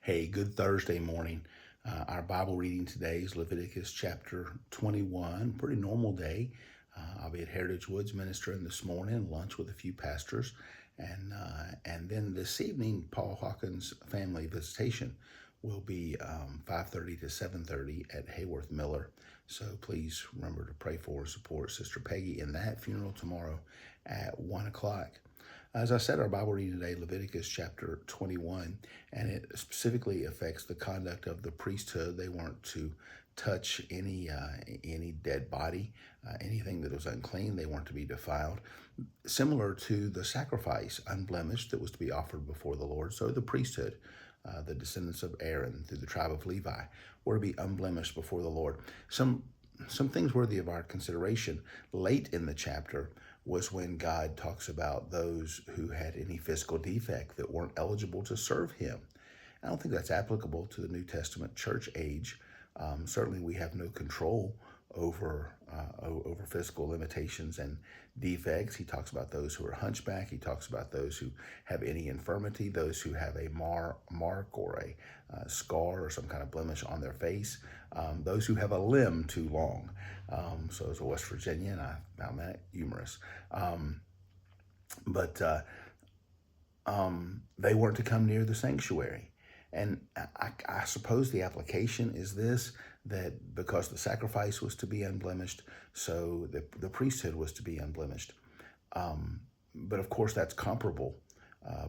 Hey, good Thursday morning. Our Bible reading today is Leviticus chapter 21. Pretty normal day. I'll be at Heritage Woods ministering this morning, lunch with a few pastors, and then this evening, Paul Hawkins' family visitation will be 5:30 to 7:30 at Hayworth Miller. So please remember to pray for and support Sister Peggy in that funeral tomorrow at 1 o'clock. As I said, our Bible reading today, Leviticus chapter 21, and it specifically affects the conduct of the priesthood. They weren't to touch any dead body, anything that was unclean. They weren't to be defiled. Similar to the sacrifice, unblemished, that was to be offered before the Lord. So the priesthood, the descendants of Aaron through the tribe of Levi, were to be unblemished before the Lord. Some things worthy of our consideration late in the chapter was when God talks about those who had any physical defect that weren't eligible to serve him. I don't think that's applicable to the New Testament church age. Certainly, we have no control over physical limitations and defects. He talks about those who are hunchback. He talks about those who have any infirmity, those who have a mark or a scar or some kind of blemish on their face, those who have a limb too long. So as a West Virginian, I found that humorous. But they weren't to come near the sanctuary. And I suppose the application is this, that because the sacrifice was to be unblemished, so the priesthood was to be unblemished. But of course, that's comparable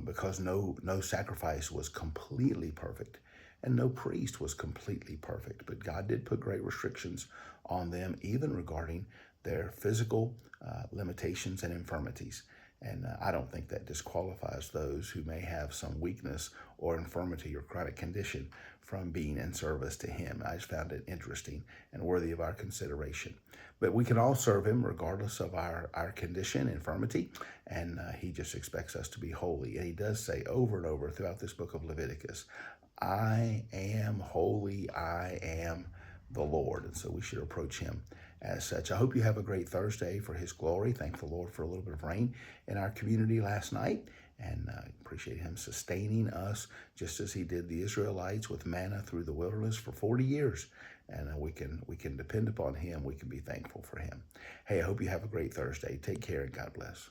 because no sacrifice was completely perfect and no priest was completely perfect. But God did put great restrictions on them, even regarding their physical limitations and infirmities. And I don't think that disqualifies those who may have some weakness or infirmity or chronic condition from being in service to him. I just found it interesting and worthy of our consideration. But we can all serve him regardless of our condition, infirmity, and he just expects us to be holy. And he does say over and over throughout this book of Leviticus, I am holy, I am the Lord. And so we should approach him as such. I hope you have a great Thursday for his glory. Thank the Lord for a little bit of rain in our community last night, and appreciate him sustaining us just as he did the Israelites with manna through the wilderness for 40 years. And we can depend upon him. We can be thankful for him. Hey, I hope you have a great Thursday. Take care and God bless.